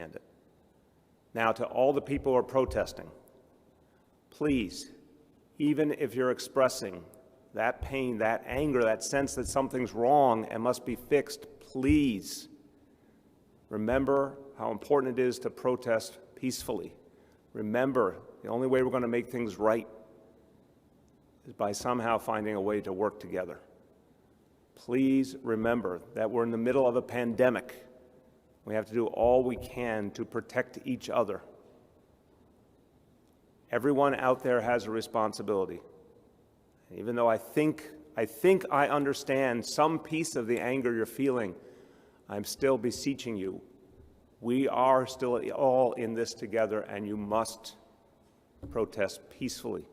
it. Now, to all the people who are protesting, please, even if you're expressing that pain, that anger, that sense that something's wrong and must be fixed, please remember how important it is to protest peacefully. Remember, the only way we're going to make things right is by somehow finding a way to work together. Please remember that we're in the middle of a pandemic. We have to do all we can to protect each other. Everyone out there has a responsibility. Even though I think I understand some piece of the anger you're feeling, I'm still beseeching you. We are still all in this together, and you must protest peacefully.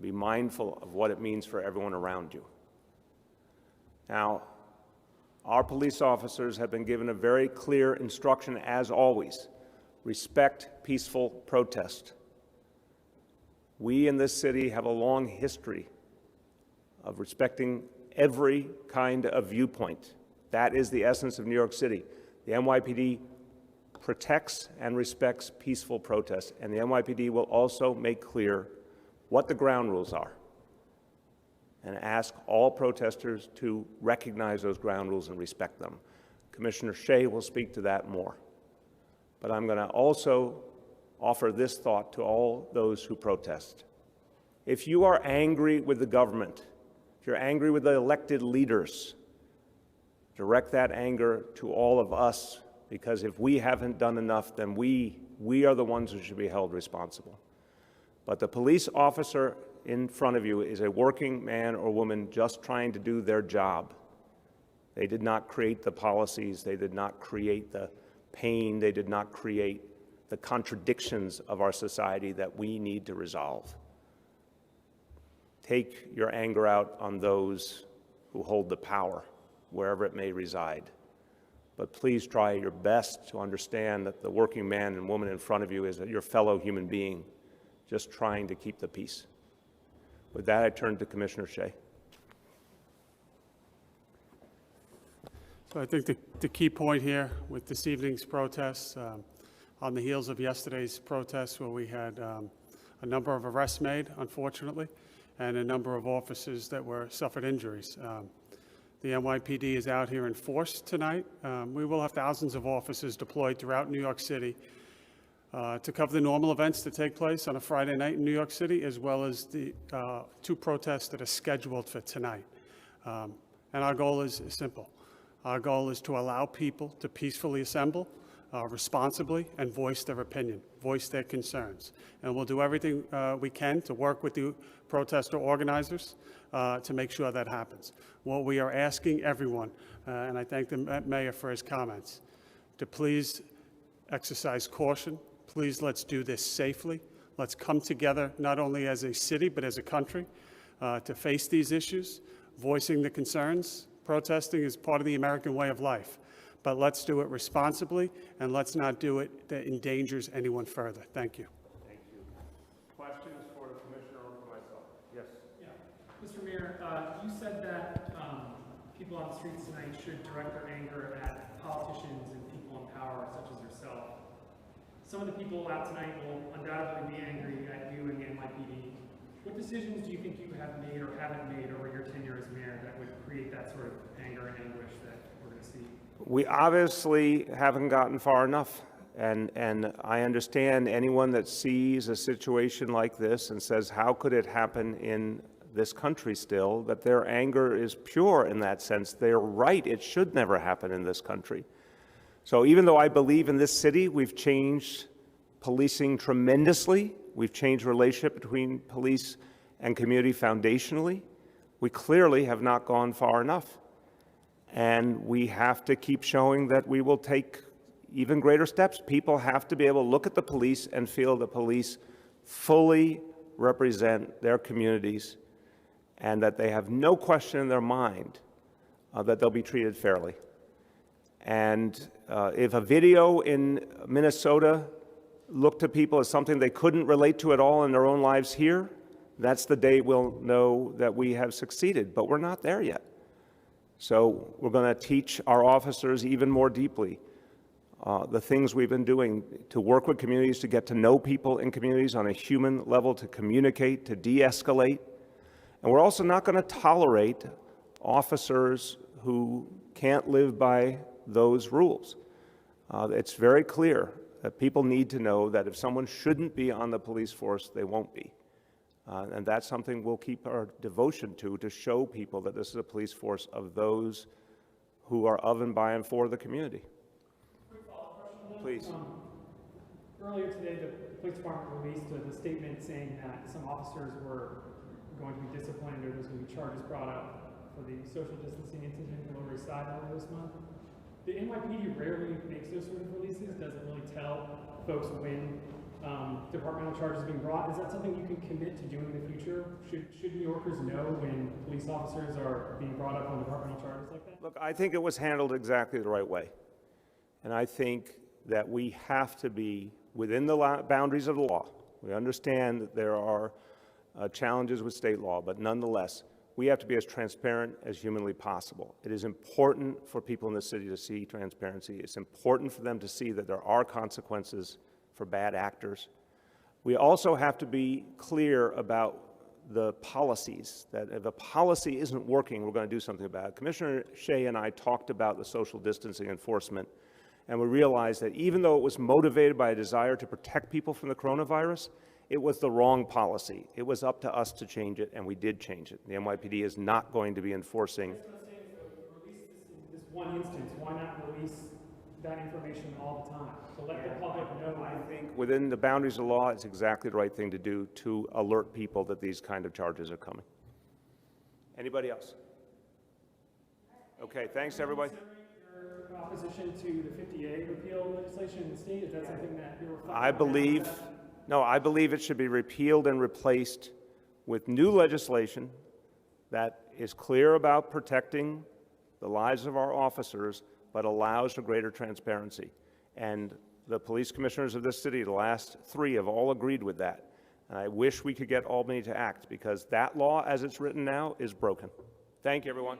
Be mindful of what it means for everyone around you. Now, our police officers have been given a very clear instruction, as always: respect peaceful protest. We in this city have a long history of respecting every kind of viewpoint. That is the essence of New York City. The NYPD protects and respects peaceful protest, and the NYPD will also make clear what the ground rules are and ask all protesters to recognize those ground rules and respect them. Commissioner Shea will speak to that more. But I'm going to also offer this thought to all those who protest. If you are angry with the government, if you're angry with the elected leaders, direct that anger to all of us, because if we haven't done enough, then we are the ones who should be held responsible. But the police officer in front of you is a working man or woman just trying to do their job. They did not create the policies. They did not create the pain. They did not create the contradictions of our society that we need to resolve. Take your anger out on those who hold the power, wherever it may reside. But please try your best to understand that the working man and woman in front of you is your fellow human being, just trying to keep the peace. With that, I turn to Commissioner Shea. So I think the key point here with this evening's protests, on the heels of yesterday's protests where we had a number of arrests made, unfortunately, and a number of officers that suffered injuries. The NYPD is out here in force tonight. We will have thousands of officers deployed throughout New York City to cover the normal events that take place on a Friday night in New York City, as well as the two protests that are scheduled for tonight. And our goal is simple. Our goal is to allow people to peacefully assemble responsibly and voice their opinion, voice their concerns. And we'll do everything we can to work with the protester organizers to make sure that happens. What we are asking everyone, and I thank the mayor for his comments, to please exercise caution. Please, let's do this safely. Let's come together not only as a city but as a country to face these issues, voicing the concerns. Protesting is part of the American way of life. But let's do it responsibly, and let's not do it that endangers anyone further. Thank you. Thank you. Questions for the Commissioner or for myself? Yes. Yeah. Mr. Mayor, you said that people on the streets tonight should direct their anger at politicians and people in power, such as yourself. Some of the people out tonight will undoubtedly be angry at you and the NYPD. What decisions do you think you have made or haven't made over your tenure as mayor that would create that sort of anger and anguish that we're going to see? We obviously haven't gotten far enough, and I understand anyone that sees a situation like this and says, how could it happen in this country still, that their anger is pure in that sense. They're right, it should never happen in this country. So even though I believe in this city, we've changed policing tremendously, we've changed the relationship between police and community foundationally, we clearly have not gone far enough. And we have to keep showing that we will take even greater steps. People have to be able to look at the police and feel the police fully represent their communities and that they have no question in their mind that they'll be treated fairly. And if a video in Minnesota looked to people as something they couldn't relate to at all in their own lives here, that's the day we'll know that we have succeeded, but we're not there yet. So we're going to teach our officers even more deeply the things we've been doing to work with communities, to get to know people in communities on a human level, to communicate, to de-escalate. And we're also not going to tolerate officers who can't live by those rules. It's very clear that people need to know that if someone shouldn't be on the police force, they won't be. And that's something we'll keep our devotion to show people that this is a police force of those who are of and by and for the community. Quick follow-up question. Please. Earlier today, the police department released a statement saying that some officers were going to be disciplined or there's going to be charges brought up for the social distancing incident in the Lower East Side earlier this month. The NYPD rarely makes those sort of releases, doesn't really tell folks when departmental charges are being brought. Is that something you can commit to doing in the future? Should New Yorkers know when police officers are being brought up on departmental charges like that? Look, I think it was handled exactly the right way. And I think that we have to be within the boundaries of the law. We understand that there are challenges with state law, but nonetheless, we have to be as transparent as humanly possible. It is important for people in the city to see transparency. It's important for them to see that there are consequences for bad actors. We also have to be clear about the policies, that if a policy isn't working, we're going to do something about it. Commissioner Shea and I talked about the social distancing enforcement, and we realized that even though it was motivated by a desire to protect people from the coronavirus, it was the wrong policy. It was up to us to change it, and we did change it. The NYPD is not going to be enforcing. That's what I'm saying, so release this one instance. Why not release that information all the time? To let the public know. I think within the boundaries of the law, it's exactly the right thing to do to alert people that these kind of charges are coming. Anybody else? Okay, thanks everybody. Your opposition to the 50A repeal legislation in the state, is that something that you're reflecting on? I believe it should be repealed and replaced with new legislation that is clear about protecting the lives of our officers, but allows for greater transparency. And the police commissioners of this city, the last 3, have all agreed with that. And I wish we could get Albany to act, because that law, as it's written now, is broken. Thank you, everyone.